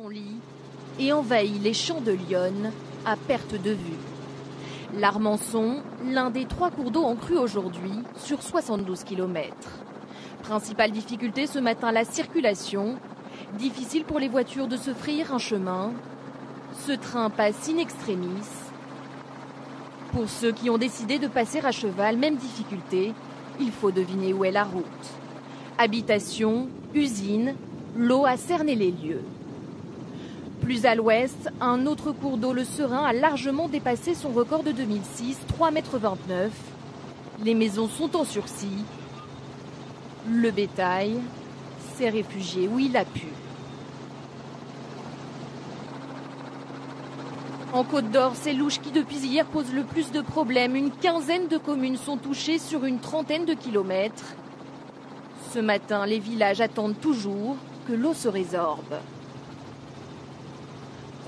son lit et envahit les champs de Lyon à perte de vue. L'Armançon, l'un des 3 cours d'eau en crue aujourd'hui sur 72 km. Principale difficulté ce matin, la circulation. Difficile pour les voitures de se frayer un chemin. Ce train passe in extremis. Pour ceux qui ont décidé de passer à cheval, même difficulté, il faut deviner où est la route. Habitation, usine, l'eau a cerné les lieux. Plus à l'ouest, un autre cours d'eau, le Serein, a largement dépassé son record de 2006, 3,29 m. Les maisons sont en sursis. Le bétail s'est réfugié où il a pu. En Côte d'Or, c'est l'Ouche qui depuis hier pose le plus de problèmes. Une quinzaine de communes sont touchées sur une trentaine de kilomètres. Ce matin, les villages attendent toujours que l'eau se résorbe.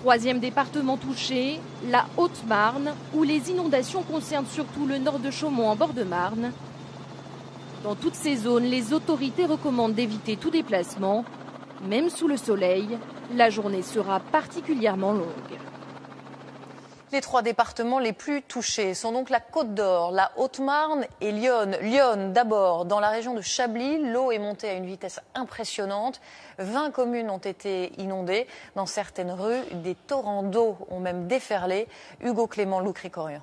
3e département touché, la Haute-Marne, où les inondations concernent surtout le nord de Chaumont en bord de Marne. Dans toutes ces zones, les autorités recommandent d'éviter tout déplacement. Même sous le soleil, la journée sera particulièrement longue. Les 3 départements les plus touchés sont donc la Côte d'Or, la Haute-Marne et Lyon. Lyon d'abord, dans la région de Chablis, l'eau est montée à une vitesse impressionnante. 20 communes ont été inondées. Dans certaines rues, des torrents d'eau ont même déferlé. Hugo Clément, Loucricorian.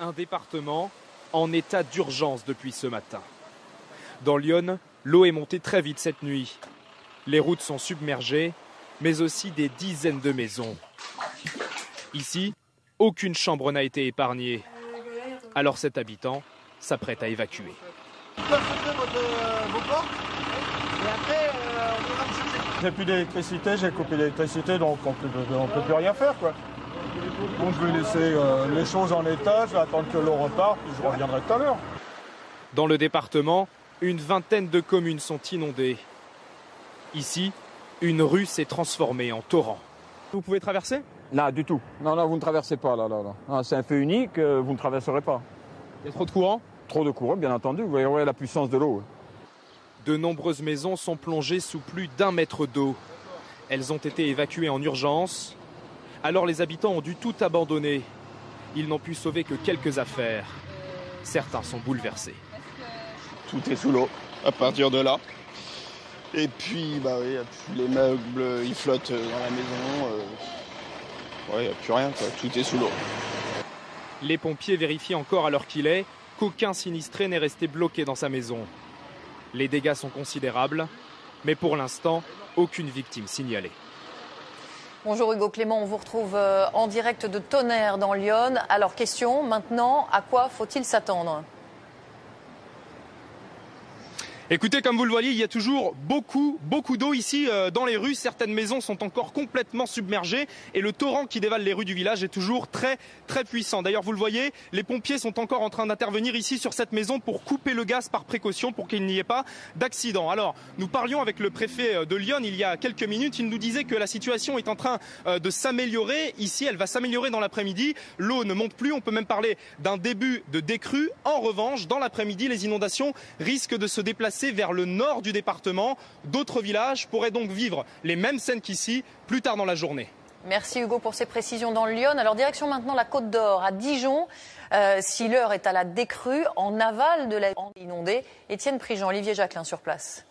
Un département en état d'urgence depuis ce matin. Dans Lyon, l'eau est montée très vite cette nuit. Les routes sont submergées, mais aussi des dizaines de maisons. Ici, aucune chambre n'a été épargnée. Alors cet habitant s'apprête à évacuer. J'ai plus d'électricité, j'ai coupé l'électricité, donc on ne peut plus rien faire, quoi. Donc je vais laisser les choses en état, je vais attendre que l'eau reparte, puis je reviendrai tout à l'heure. Dans le département, une vingtaine de communes sont inondées. Ici, une rue s'est transformée en torrent. Vous pouvez traverser ? Non, du tout. Non, vous ne traversez pas, là. Non, c'est un peu unique, vous ne traverserez pas. Il y a trop de courant ? Trop de courant, bien entendu. Vous voyez la puissance de l'eau. De nombreuses maisons sont plongées sous plus d'1 mètre d'eau. Elles ont été évacuées en urgence. Alors les habitants ont dû tout abandonner. Ils n'ont pu sauver que quelques affaires. Certains sont bouleversés. Tout est sous l'eau, à partir de là. Et puis, les meubles, ils flottent dans la maison. Il n'y a plus rien, quoi. Tout est sous l'eau. Les pompiers vérifient encore à l'heure qu'il est qu'aucun sinistré n'est resté bloqué dans sa maison. Les dégâts sont considérables, mais pour l'instant, aucune victime signalée. Bonjour Hugo Clément, on vous retrouve en direct de Tonnerre dans Lyon. Alors question, maintenant, à quoi faut-il s'attendre ? Écoutez, comme vous le voyez, il y a toujours beaucoup d'eau ici dans les rues. Certaines maisons sont encore complètement submergées et le torrent qui dévale les rues du village est toujours très puissant. D'ailleurs, vous le voyez, les pompiers sont encore en train d'intervenir ici sur cette maison pour couper le gaz par précaution pour qu'il n'y ait pas d'accident. Alors, nous parlions avec le préfet de Lyon il y a quelques minutes. Il nous disait que la situation est en train de s'améliorer. Ici, elle va s'améliorer dans l'après-midi. L'eau ne monte plus. On peut même parler d'un début de décrue. En revanche, dans l'après-midi, les inondations risquent de se déplacer vers le nord du département. D'autres villages pourraient donc vivre les mêmes scènes qu'ici plus tard dans la journée. Merci Hugo pour ces précisions dans le Lyon. Alors direction maintenant la Côte d'Or, à Dijon. Si l'heure est à la décrue, en aval de la inondée, Étienne Prigent, Olivier Jacquelin sur place.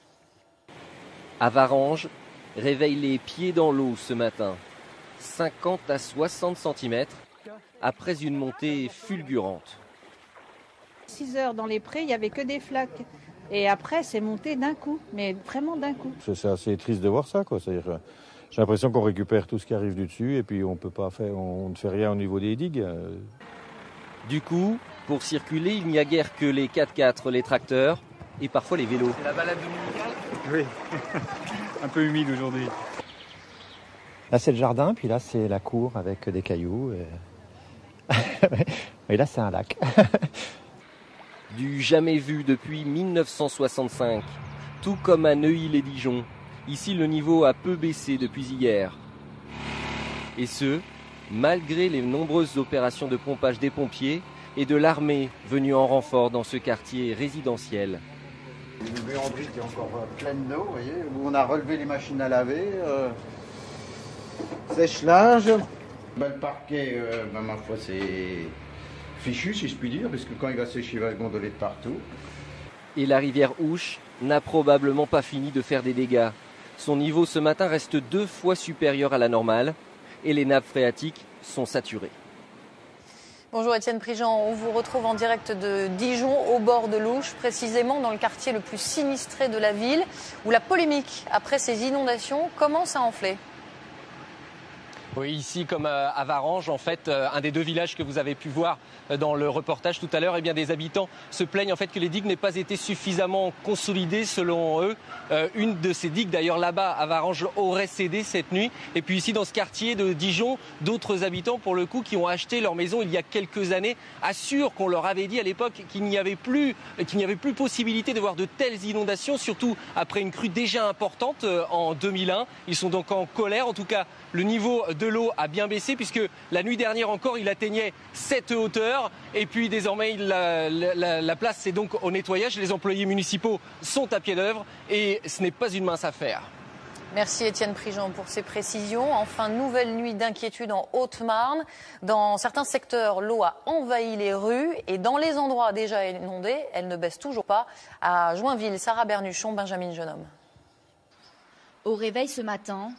À Varanges, réveille les pieds dans l'eau ce matin. 50 à 60 cm après une montée fulgurante. 6 heures dans les prés, il n'y avait que des flaques. Et après, c'est monté d'un coup, mais vraiment d'un coup. C'est assez triste de voir ça, quoi. C'est-à-dire, j'ai l'impression qu'on récupère tout ce qui arrive du dessus et puis on ne fait rien au niveau des digues. Du coup, pour circuler, il n'y a guère que les 4x4, les tracteurs et parfois les vélos. C'est la balade dominicale ? Oui, un peu humide aujourd'hui. Là, c'est le jardin, puis là, c'est la cour avec des cailloux. Et là, c'est un lac. Du jamais vu depuis 1965, tout comme à Neuilly-les-Dijon. Ici, le niveau a peu baissé depuis hier. Et ce, malgré les nombreuses opérations de pompage des pompiers et de l'armée venue en renfort dans ce quartier résidentiel. Une buanderie qui est encore pleine d'eau, vous voyez, où on a relevé les machines à laver, sèche-linge. Le parquet, ma foi, c'est fichu, si je puis dire, parce que quand il va sécher, il va gondoler de partout. Et la rivière Ouche n'a probablement pas fini de faire des dégâts. Son niveau ce matin reste 2 fois supérieur à la normale et les nappes phréatiques sont saturées. Bonjour Étienne Prigent, on vous retrouve en direct de Dijon, au bord de l'Ouche, précisément dans le quartier le plus sinistré de la ville, où la polémique après ces inondations commence à enfler. Oui, ici comme à Varanges, en fait, un des 2 villages que vous avez pu voir dans le reportage tout à l'heure, eh bien des habitants se plaignent en fait que les digues n'aient pas été suffisamment consolidées selon eux. Une de ces digues, d'ailleurs là-bas à Varanges, aurait cédé cette nuit. Et puis ici dans ce quartier de Dijon, d'autres habitants pour le coup qui ont acheté leur maison il y a quelques années assurent qu'on leur avait dit à l'époque qu'il n'y avait plus possibilité de voir de telles inondations, surtout après une crue déjà importante en 2001. Ils sont donc en colère, en tout cas le niveau de l'eau a bien baissé puisque la nuit dernière encore il atteignait cette hauteur et puis désormais la place c'est donc au nettoyage. Les employés municipaux sont à pied d'œuvre et ce n'est pas une mince affaire. Merci Étienne Prigent pour ces précisions. Enfin, nouvelle nuit d'inquiétude en Haute-Marne. Dans certains secteurs, l'eau a envahi les rues et dans les endroits déjà inondés, elle ne baisse toujours pas. À Joinville, Sarah Bernuchon, Benjamin Jeunhomme. Au réveil ce matin,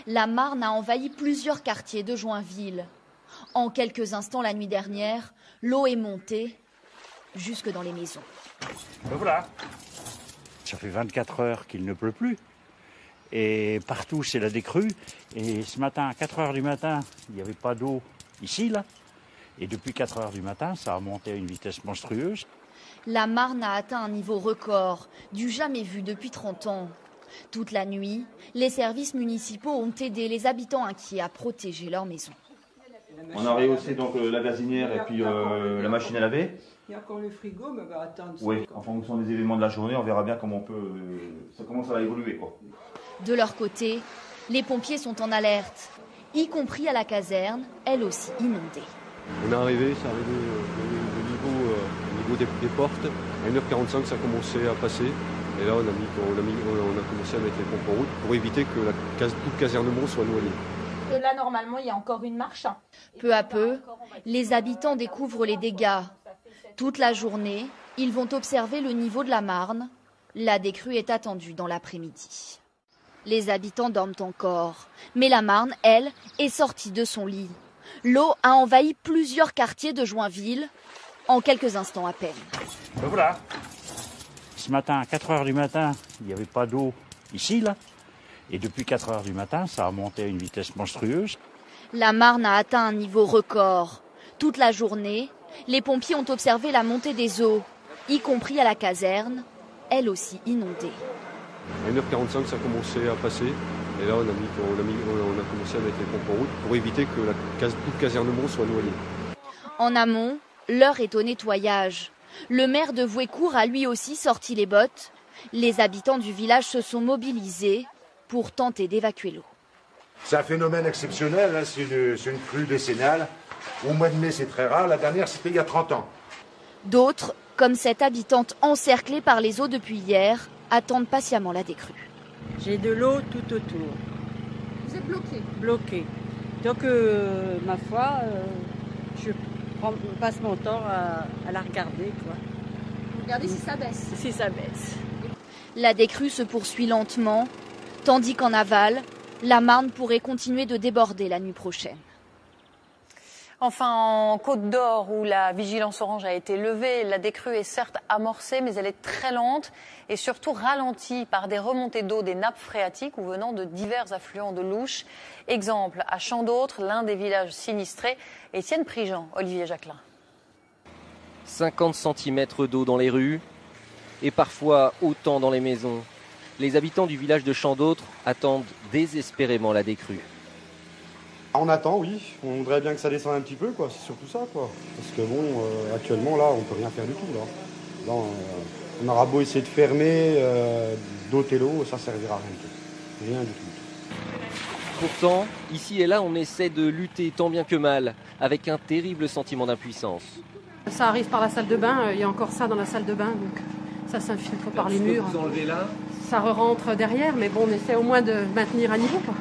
la Marne a envahi plusieurs quartiers de Joinville. En quelques instants la nuit dernière, l'eau est montée jusque dans les maisons. Ben voilà, ça fait 24 heures qu'il ne pleut plus. Et partout, c'est la décrue. Et ce matin, à 4 heures du matin, il n'y avait pas d'eau ici, là. Et depuis 4 heures du matin, ça a monté à une vitesse monstrueuse. La Marne a atteint un niveau record, du jamais vu depuis 30 ans. Toute la nuit, les services municipaux ont aidé les habitants inquiets à protéger leurs maisons. On a rehaussé donc la gazinière et puis la machine à laver. Il y a encore le frigo, mais on va attendre. Oui, en fonction des événements de la journée, on verra bien comment on peut. Ça commence à évoluer, quoi. De leur côté, les pompiers sont en alerte, y compris à la caserne, elle aussi inondée. On est arrivé, c'est arrivé au niveau des portes. À 1h45, ça a commencé à passer. Et là, on a commencé à mettre les pompes en route pour éviter que tout le casernement soit noyé. Et là, normalement, il y a encore une marche. Peu à peu, les habitants découvrent les dégâts. Toute la journée, ils vont observer le niveau de la Marne. La décrue est attendue dans l'après-midi. Les habitants dorment encore, mais la Marne, elle, est sortie de son lit. L'eau a envahi plusieurs quartiers de Joinville, en quelques instants à peine. Ben voilà. Ce matin, à 4 heures du matin, il n'y avait pas d'eau ici, là. Et depuis 4 heures du matin, ça a monté à une vitesse monstrueuse. La Marne a atteint un niveau record. Toute la journée, les pompiers ont observé la montée des eaux, y compris à la caserne, elle aussi inondée. À 1h45, ça a commencé à passer. Et là, on a commencé à mettre les pompes en route pour éviter que tout le casernement soit noyé. En amont, l'heure est au nettoyage. Le maire de Vouécourt a lui aussi sorti les bottes. Les habitants du village se sont mobilisés pour tenter d'évacuer l'eau. C'est un phénomène exceptionnel, hein, c'est une crue décennale. Au mois de mai, c'est très rare. La dernière, c'était il y a 30 ans. D'autres, comme cette habitante encerclée par les eaux depuis hier, attendent patiemment la décrue. J'ai de l'eau tout autour. Vous êtes bloqué? Bloqué. Donc, ma foi, je passe mon temps à la regarder, quoi. Regardez si ça baisse. Si ça baisse. La décrue se poursuit lentement, tandis qu'en aval, la Marne pourrait continuer de déborder la nuit prochaine. Enfin, en Côte d'Or, où la vigilance orange a été levée, la décrue est certes amorcée, mais elle est très lente et surtout ralentie par des remontées d'eau des nappes phréatiques ou venant de divers affluents de l'Ouche. Exemple, à Chandautre, l'un des villages sinistrés. Étienne Prigent, Olivier Jacquelin. 50 cm d'eau dans les rues et parfois autant dans les maisons. Les habitants du village de Chandautre attendent désespérément la décrue. On attend, oui. On voudrait bien que ça descende un petit peu, quoi. C'est surtout ça, quoi. Parce que bon, actuellement, là, on peut rien faire du tout, là. On aura beau essayer de fermer, d'ôter l'eau, ça servira à rien du tout. Rien du tout. Pourtant, ici et là, on essaie de lutter tant bien que mal, avec un terrible sentiment d'impuissance. Ça arrive par la salle de bain, il y a encore ça dans la salle de bain, donc Ça s'infiltre par les murs. Vous enlevez là. Ça rentre derrière, mais bon, on essaie au moins de maintenir à niveau, quoi.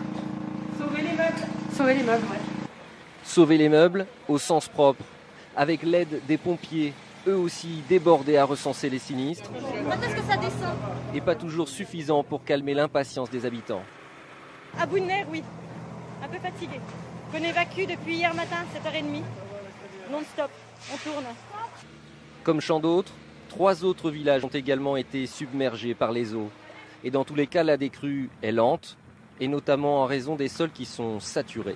Sauver les meubles. Sauver les meubles, ouais. Sauver les meubles au sens propre, avec l'aide des pompiers, eux aussi débordés à recenser les sinistres. Quand est-ce que ça descend? Et pas toujours suffisant pour calmer l'impatience des habitants. À bout de nerfs, oui. Un peu fatigué. On évacue depuis hier matin, 7h30. Non-stop. On tourne. Comme champ d'autres, 3 autres villages ont également été submergés par les eaux. Et dans tous les cas, la décrue est lente, et notamment en raison des sols qui sont saturés.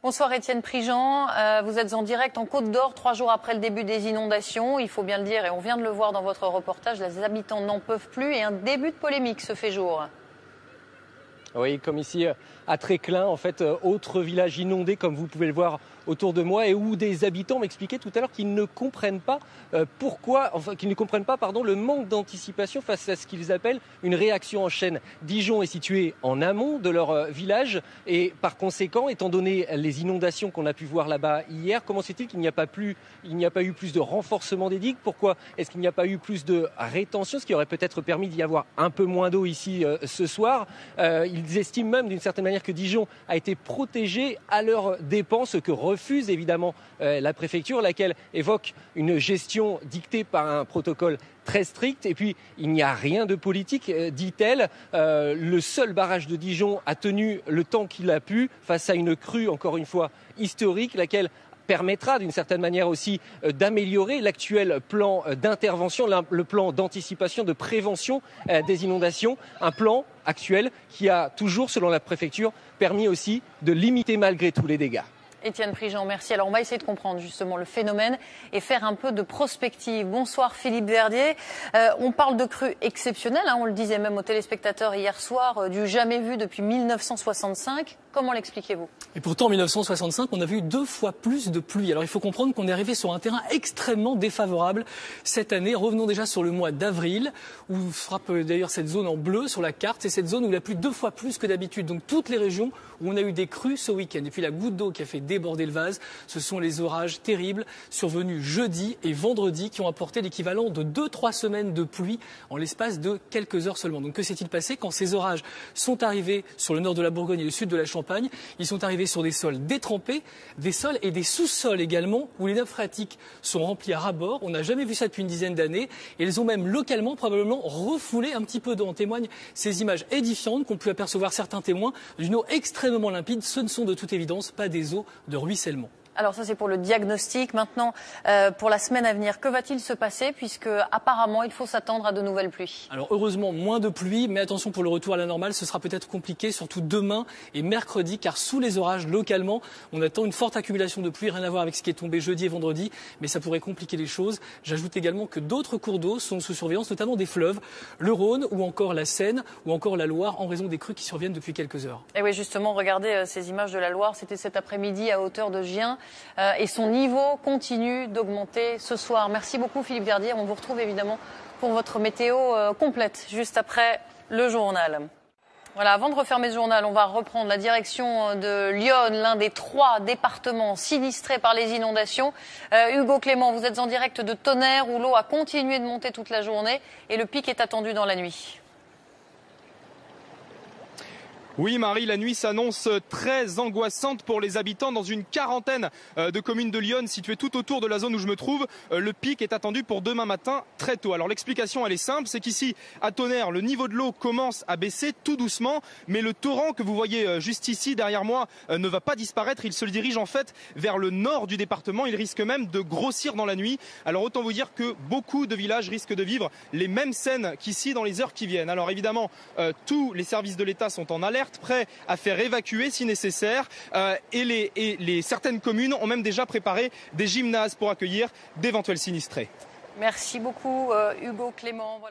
Bonsoir Étienne Prigent, vous êtes en direct en Côte d'Or 3 jours après le début des inondations. Il faut bien le dire et on vient de le voir dans votre reportage, les habitants n'en peuvent plus et un début de polémique se fait jour. Oui, comme ici à Tréclin, en fait, autre village inondé comme vous pouvez le voir autour de moi et où des habitants m'expliquaient tout à l'heure qu'ils ne comprennent pas le manque d'anticipation face à ce qu'ils appellent une réaction en chaîne. Dijon est situé en amont de leur village et par conséquent, étant donné les inondations qu'on a pu voir là-bas hier, comment se fait-il qu'il n'y a pas eu plus de renforcement des digues? Pourquoi est-ce qu'il n'y a pas eu plus de rétention, ce qui aurait peut-être permis d'y avoir un peu moins d'eau ici ce soir? Ils estiment même d'une certaine manière que Dijon a été protégé à leurs dépens, ce que refuse évidemment la préfecture, laquelle évoque une gestion dictée par un protocole très strict. Et puis, il n'y a rien de politique, dit-elle. Le seul barrage de Dijon a tenu le temps qu'il a pu face à une crue, encore une fois, historique, laquelle permettra d'une certaine manière aussi d'améliorer l'actuel plan d'intervention, le plan d'anticipation, de prévention des inondations. Un plan actuel qui a toujours, selon la préfecture, permis aussi de limiter malgré tout les dégâts. Étienne Prigent, merci. Alors on va essayer de comprendre justement le phénomène et faire un peu de prospective. Bonsoir Philippe Verdier. On parle de crues exceptionnelles, on le disait même aux téléspectateurs hier soir, du jamais vu depuis 1965. Comment l'expliquez-vous? Et pourtant en 1965, on a vu 2 fois plus de pluie. Alors il faut comprendre qu'on est arrivé sur un terrain extrêmement défavorable cette année. Revenons déjà sur le mois d'avril, où frappe d'ailleurs cette zone en bleu sur la carte. C'est cette zone où il a plu 2 fois plus que d'habitude. Donc toutes les régions où on a eu des crues ce week-end. Et puis la goutte d'eau qui a fait déborder le vase, ce sont les orages terribles survenus jeudi et vendredi qui ont apporté l'équivalent de 2-3 semaines de pluie en l'espace de quelques heures seulement. Donc que s'est-il passé quand ces orages sont arrivés sur le nord de la Bourgogne et le sud de la Champagne? Ils sont arrivés sur des sols détrempés, des sols et des sous-sols également où les nappes phréatiques sont remplies à ras-bord. On n'a jamais vu ça depuis une dizaine d'années et elles ont même localement probablement refoulé un petit peu d'eau. En témoignent ces images édifiantes qu'ont pu apercevoir certains témoins d'une eau extrêmement limpide. Ce ne sont de toute évidence pas des eaux de ruissellement. Alors ça c'est pour le diagnostic. Maintenant, pour la semaine à venir, que va-t-il se passer puisque apparemment il faut s'attendre à de nouvelles pluies? Alors heureusement moins de pluie, mais attention pour le retour à la normale, ce sera peut-être compliqué, surtout demain et mercredi, car sous les orages localement, on attend une forte accumulation de pluie, rien à voir avec ce qui est tombé jeudi et vendredi, mais ça pourrait compliquer les choses. J'ajoute également que d'autres cours d'eau sont sous surveillance, notamment des fleuves, le Rhône ou encore la Seine ou encore la Loire, en raison des crues qui surviennent depuis quelques heures. Et oui, justement, regardez ces images de la Loire, c'était cet après-midi à hauteur de Gien. Et son niveau continue d'augmenter ce soir. Merci beaucoup Philippe Verdier. On vous retrouve évidemment pour votre météo complète juste après le journal. Voilà, avant de refermer ce journal, on va reprendre la direction de Lyon, l'un des 3 départements sinistrés par les inondations. Hugo Clément, vous êtes en direct de Tonnerre où l'eau a continué de monter toute la journée et le pic est attendu dans la nuit. Oui Marie, la nuit s'annonce très angoissante pour les habitants dans une quarantaine de communes de Lyon situées tout autour de la zone où je me trouve. Le pic est attendu pour demain matin très tôt. Alors l'explication elle est simple, c'est qu'ici à Tonnerre, le niveau de l'eau commence à baisser tout doucement, mais le torrent que vous voyez juste ici derrière moi ne va pas disparaître. Il se dirige en fait vers le nord du département. Il risque même de grossir dans la nuit. Alors autant vous dire que beaucoup de villages risquent de vivre les mêmes scènes qu'ici dans les heures qui viennent. Alors évidemment, tous les services de l'État sont en alerte, prêts à faire évacuer si nécessaire et certaines communes ont même déjà préparé des gymnases pour accueillir d'éventuels sinistrés. Merci beaucoup Hugo Clément. Voilà.